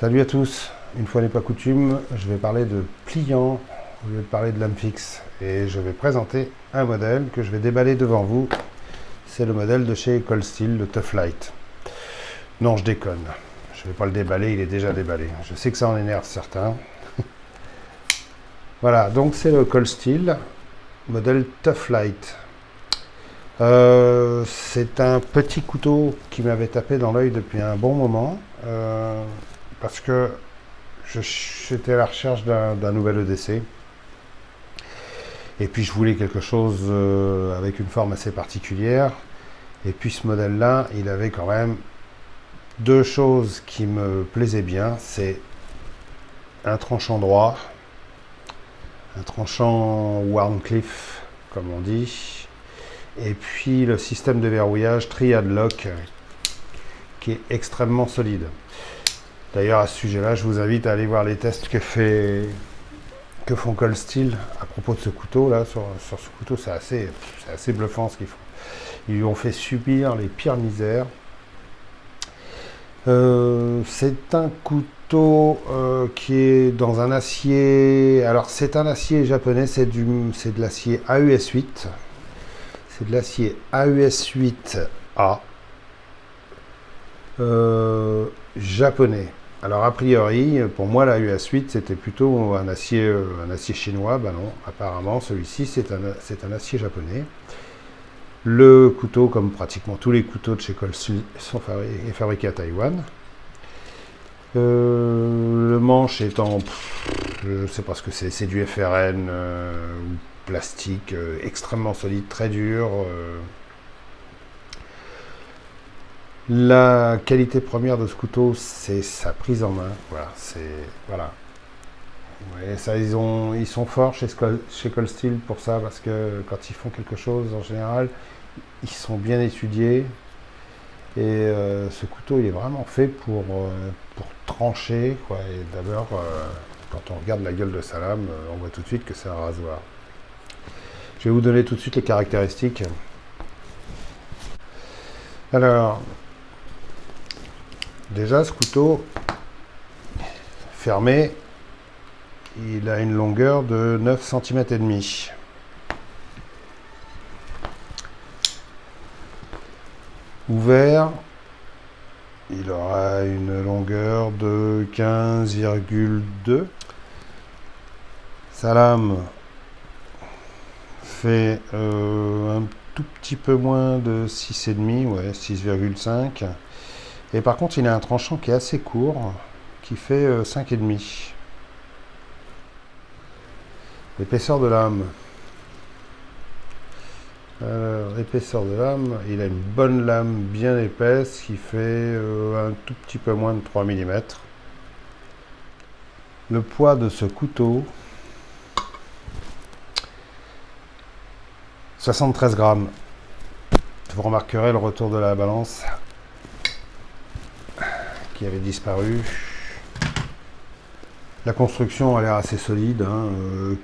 Salut à tous, une fois n'est pas coutume, je vais parler de pliant au lieu de parler de lame fixe. Et je vais présenter un modèle que je vais déballer devant vous. C'est le modèle de chez Colsteel, le Tough Light. Non, je déconne. Je ne vais pas le déballer, il est déjà déballé. Je sais que ça en énerve certains. Voilà, donc c'est le Colsteel, modèle Tough Light. C'est un petit couteau qui m'avait tapé dans l'œil depuis un bon moment. Parce que j'étais à la recherche d'un nouvel EDC. Et puis je voulais quelque chose avec une forme assez particulière. Et puis ce modèle-là, il avait quand même deux choses qui me plaisaient bien. C'est un tranchant droit, un tranchant Wharncliffe, comme on dit. Et puis le système de verrouillage Triad Lock, qui est extrêmement solide. D'ailleurs, à ce sujet-là, je vous invite à aller voir les tests que font Colsteel à propos de ce couteau-là. Sur ce couteau, c'est assez bluffant ce qu'ils font. Ils lui ont fait subir les pires misères. C'est un couteau qui est dans un acier... Alors, c'est un acier japonais, c'est de l'acier AUS8. C'est de l'acier AUS8A. Japonais. Alors a priori, pour moi la US8 c'était plutôt un acier chinois. Ben non, apparemment celui-ci c'est un acier japonais. Le couteau, comme pratiquement tous les couteaux de chez Colsteel, est fabriqué à Taïwan. Le manche étant, je ne sais pas ce que c'est du FRN ou plastique, extrêmement solide, très dur. La qualité première de ce couteau, c'est sa prise en main. Voilà. Ouais, ça, ils sont forts chez Colsteel pour ça, parce que quand ils font quelque chose, en général, ils sont bien étudiés. Et ce couteau, il est vraiment fait pour trancher, quoi. Et d'abord, quand on regarde la gueule de sa lame, on voit tout de suite que c'est un rasoir. Je vais vous donner tout de suite les caractéristiques. Alors, déjà, ce couteau fermé, il a une longueur de 9 cm et demi. Ouvert, il aura une longueur de 15,2. Sa lame fait un tout petit peu moins de 6,5, ouais, 6,5. Et par contre, il a un tranchant qui est assez court, qui fait 5,5. L'épaisseur de lame. L'épaisseur de lame, il a une bonne lame bien épaisse qui fait un tout petit peu moins de 3 mm. Le poids de ce couteau, 73 grammes. Vous remarquerez le retour de la balance qui avait disparu. La construction a l'air assez solide, hein.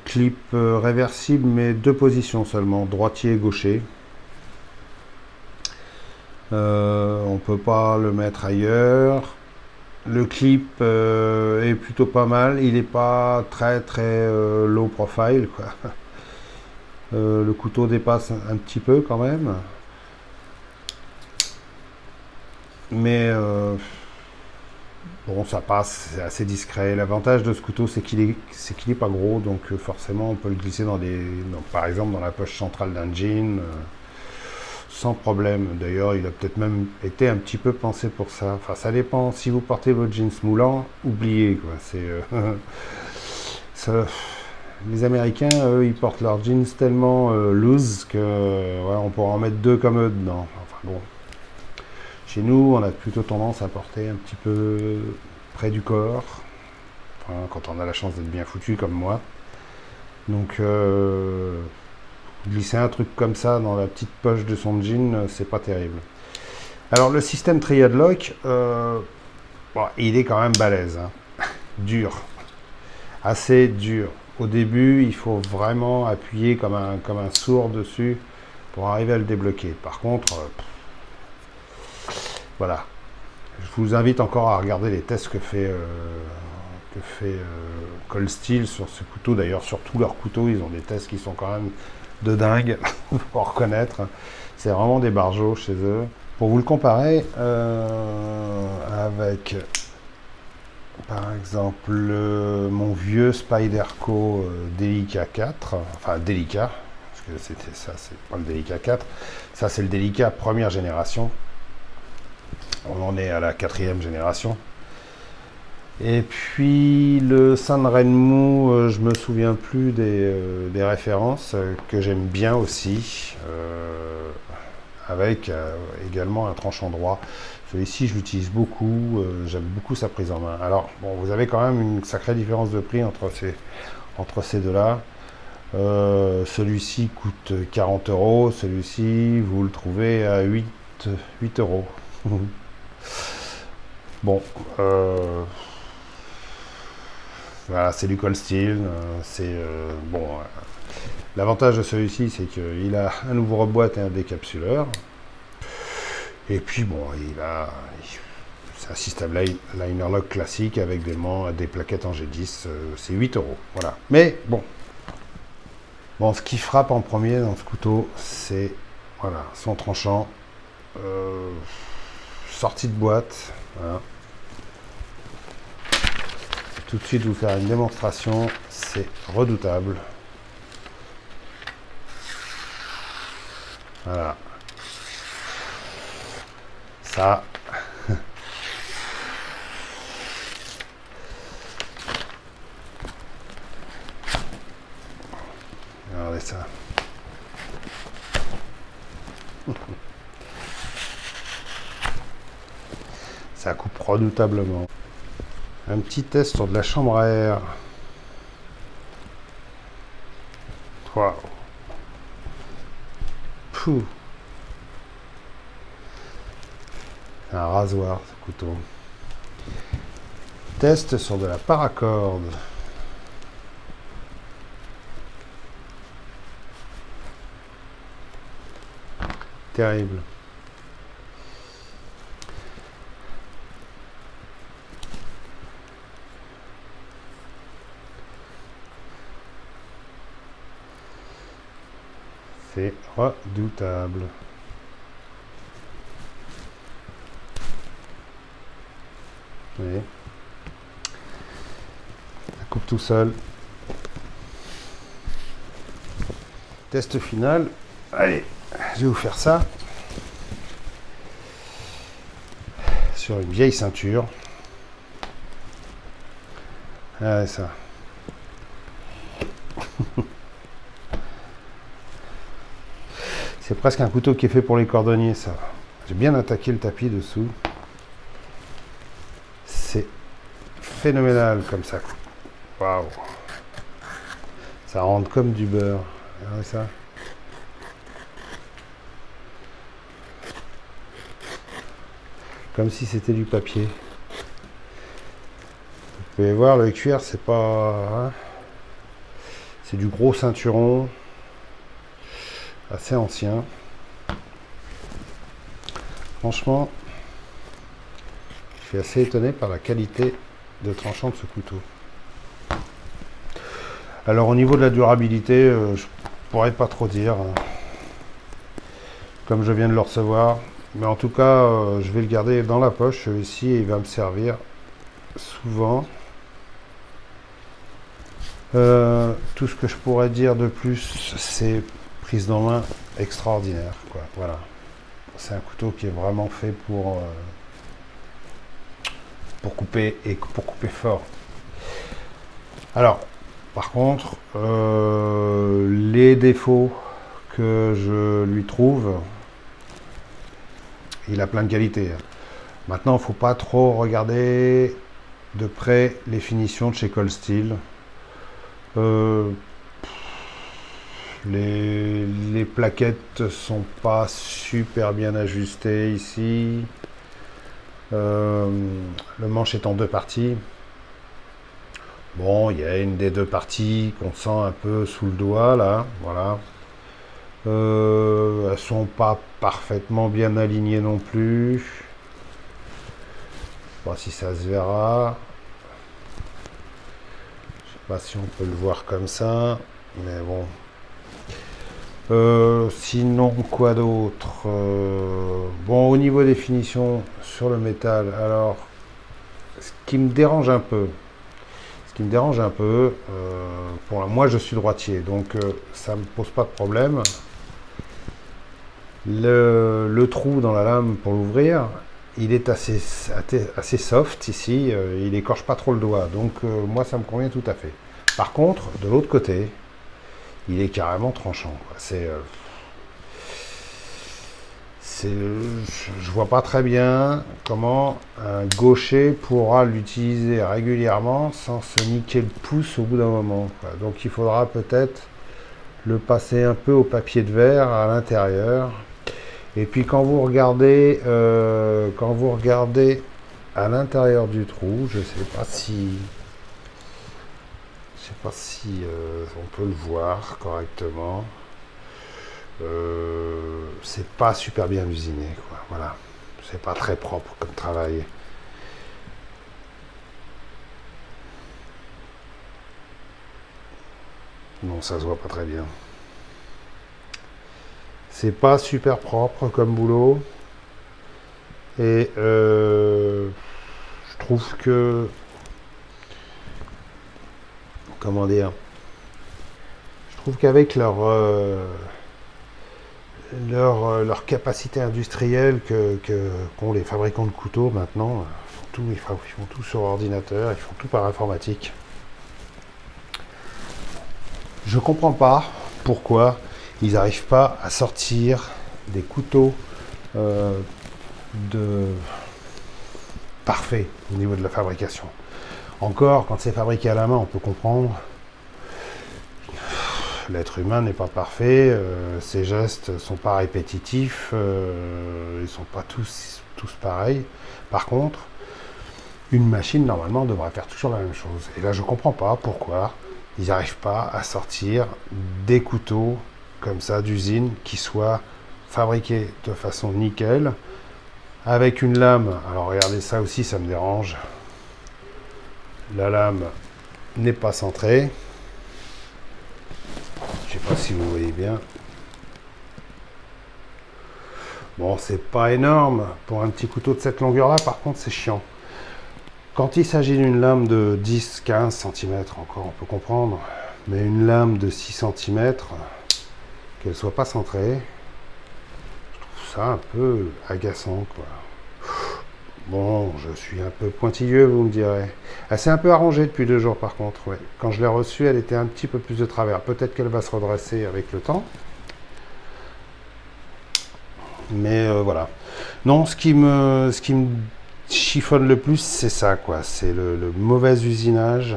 Clip réversible, mais deux positions seulement, droitier et gaucher. On ne peut pas le mettre ailleurs. Le clip est plutôt pas mal, il n'est pas très low profile, quoi. Le couteau dépasse un petit peu quand même. Mais bon, ça passe, c'est assez discret. L'avantage de ce couteau, c'est qu'il est pas gros, donc forcément, on peut le glisser par exemple dans la poche centrale d'un jean, sans problème. D'ailleurs, il a peut-être même été un petit peu pensé pour ça. Enfin, ça dépend. Si vous portez vos jeans moulants, oubliez, quoi. Les Américains, eux, ils portent leurs jeans tellement loose que ouais, on pourra en mettre deux comme eux dedans. Enfin bon. Chez nous, on a plutôt tendance à porter un petit peu près du corps, enfin, quand on a la chance d'être bien foutu comme moi. Donc, glisser un truc comme ça dans la petite poche de son jean, c'est pas terrible. Alors, le système Triad Lock, bon, il est quand même balèze, hein. Dur, assez dur. Au début, il faut vraiment appuyer comme un sourd dessus pour arriver à le débloquer. Par contre, voilà, Je vous invite encore à regarder les tests que fait Cold Steel sur ce couteau. D'ailleurs, sur tous leurs couteaux, ils ont des tests qui sont quand même de dingue, faut reconnaître. C'est vraiment des barjots chez eux. Pour vous le comparer avec, par exemple, mon vieux Spyderco Delica 4, enfin Delica, parce que c'était ça, c'est pas le Delica 4, ça c'est le Delica première génération. On en est à la 4e génération. Et puis le Sanrenmu, je me souviens plus des références, que j'aime bien aussi, avec également un tranchant droit. Celui-ci, je l'utilise beaucoup, j'aime beaucoup sa prise en main. Alors, bon, vous avez quand même une sacrée différence de prix entre ces deux-là. Celui-ci coûte 40 euros, celui-ci, vous le trouvez à 8 euros. Bon, voilà, c'est du Cold Steel. Bon. L'avantage de celui-ci, c'est qu'il a un ouvre-boîte et un décapsuleur. Et puis bon, c'est un système liner lock classique avec des plaquettes en G10. C'est 8 euros. Voilà. Mais bon, ce qui frappe en premier dans ce couteau, c'est voilà, son tranchant, sortie de boîte. Voilà. Tout de suite vous faire une démonstration, c'est redoutable. Voilà. Ça. Regardez ça. Ça coupe redoutablement. Un petit test sur de la chambre à air. Waouh. Pouh. C'est un rasoir ce couteau. Test sur de la paracorde. Terrible. C'est redoutable. Oui. Ça coupe tout seul. Test final. Allez, je vais vous faire ça. Sur une vieille ceinture. Allez, ça. C'est presque un couteau qui est fait pour les cordonniers, ça. J'ai bien attaqué le tapis dessous. C'est phénoménal comme ça. Waouh. Ça rentre comme du beurre. Regardez ça. Comme si c'était du papier. Vous pouvez voir, le cuir, c'est pas... Hein, c'est du gros ceinturon. Assez ancien. Franchement, je suis assez étonné par la qualité de tranchant de ce couteau. Alors au niveau de la durabilité, je pourrais pas trop dire, comme je viens de le recevoir. Mais en tout cas, je vais le garder dans la poche, celui-ci, et il va me servir souvent. Tout ce que je pourrais dire de plus, c'est prise en main extraordinaire, quoi. Voilà. C'est un couteau qui est vraiment fait pour couper et pour couper fort. Alors, par contre, les défauts que je lui trouve, il a plein de qualités. Maintenant, il ne faut pas trop regarder de près les finitions de chez Cold Steel. Les plaquettes sont pas super bien ajustées ici. Le manche est en deux parties. Bon, il y a une des deux parties qu'on sent un peu sous le doigt là, voilà. Elles sont pas parfaitement bien alignées non plus. Bon, si ça se verra. Je sais pas si on peut le voir comme ça, mais bon. Sinon, quoi d'autre? Bon, au niveau des finitions sur le métal, alors, ce qui me dérange un peu, moi je suis droitier, donc ça me pose pas de problème. Le trou dans la lame pour l'ouvrir, il est assez soft ici, il écorche pas trop le doigt, donc moi ça me convient tout à fait. Par contre, de l'autre côté, il est carrément tranchant, quoi. Je vois pas très bien comment un gaucher pourra l'utiliser régulièrement sans se niquer le pouce au bout d'un moment, quoi. Donc il faudra peut-être le passer un peu au papier de verre à l'intérieur. Et puis quand vous regardez à l'intérieur du trou, je sais pas si on peut le voir correctement. C'est pas super bien usiné, quoi. Voilà, c'est pas très propre comme travail. Non, ça se voit pas très bien. C'est pas super propre comme boulot. Et je trouve que, comment dire, je trouve qu'avec leur capacité industrielle qu'ont les fabricants de couteaux maintenant, ils font tout sur ordinateur, ils font tout par informatique. Je comprends pas pourquoi ils n'arrivent pas à sortir des couteaux parfaits au niveau de la fabrication. Encore, quand c'est fabriqué à la main, on peut comprendre. L'être humain n'est pas parfait, ses gestes sont pas répétitifs, ils sont pas tous pareils. Par contre, une machine normalement devrait faire toujours la même chose. Et là, je comprends pas pourquoi ils n'arrivent pas à sortir des couteaux comme ça d'usine qui soient fabriqués de façon nickel, avec une lame. Alors regardez, ça aussi, ça me dérange. La lame n'est pas centrée. Je sais pas si vous voyez bien. Bon, c'est pas énorme pour un petit couteau de cette longueur-là. Par contre, c'est chiant. Quand il s'agit d'une lame de 10-15 cm, encore on peut comprendre, mais une lame de 6 cm, qu'elle soit pas centrée, je trouve ça un peu agaçant, quoi. Bon, je suis un peu pointilleux, vous me direz. Elle s'est un peu arrangée depuis 2 jours, par contre. Ouais. Quand je l'ai reçue, elle était un petit peu plus de travers. Peut-être qu'elle va se redresser avec le temps. Mais voilà. Non, ce qui me chiffonne le plus, c'est ça, quoi. C'est le mauvais usinage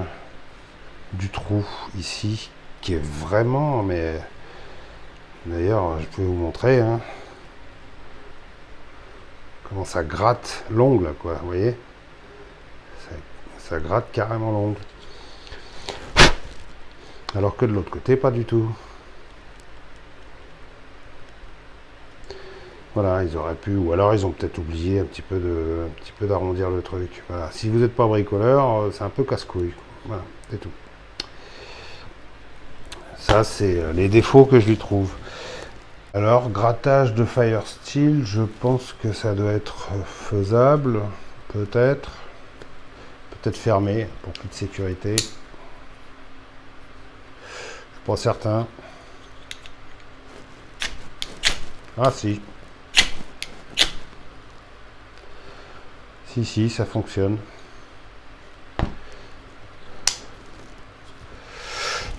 du trou ici, qui est vraiment, mais d'ailleurs, je peux vous montrer, hein, comment ça gratte l'ongle, quoi. Vous voyez, ça gratte carrément l'ongle. Alors que de l'autre côté, pas du tout. Voilà, ils auraient pu, ou alors ils ont peut-être oublié un petit peu d'arrondir le truc. Voilà. Si vous n'êtes pas bricoleur, c'est un peu casse-couille. Voilà, c'est tout. Ça, c'est les défauts que je lui trouve. Alors, grattage de Firesteel, je pense que ça doit être faisable, peut-être. Peut-être fermé pour plus de sécurité. Je suis pas certain. Ah si. Si, ça fonctionne.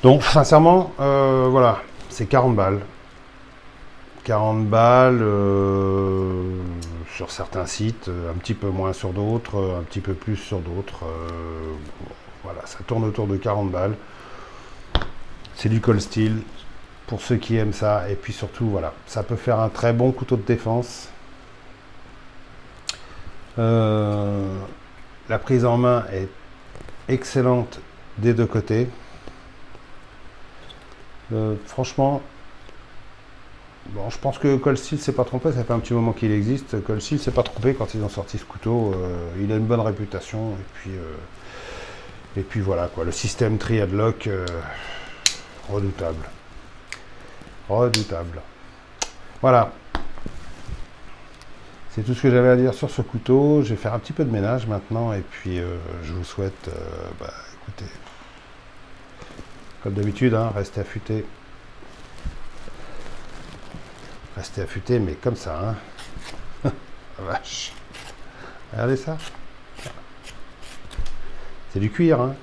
Donc, sincèrement, voilà, c'est 40 balles. 40 balles sur certains sites, un petit peu moins sur d'autres, un petit peu plus sur d'autres. Voilà, ça tourne autour de 40 balles. C'est du cold steel pour ceux qui aiment ça. Et puis surtout, voilà, ça peut faire un très bon couteau de défense. La prise en main est excellente des deux côtés. Franchement, Bon, je pense que Cold Steel s'est pas trompé, ça fait un petit moment qu'il existe. Cold Steel s'est pas trompé quand ils ont sorti ce couteau. Il a une bonne réputation. Et puis voilà quoi. Le système Triad Lock, redoutable. Redoutable. Voilà. C'est tout ce que j'avais à dire sur ce couteau. Je vais faire un petit peu de ménage maintenant. Et puis je vous souhaite, écoutez, comme d'habitude, hein, restez affûtés. Restez affûtés, mais comme ça, hein. Vache. Regardez ça. C'est du cuir, hein.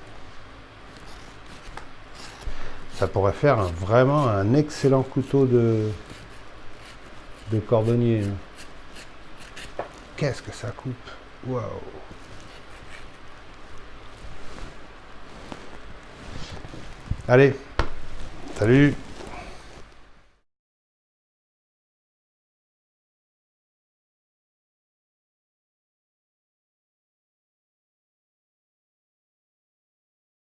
Ça pourrait faire vraiment un excellent couteau de cordonnier. Qu'est-ce que ça coupe. Waouh. Allez, salut.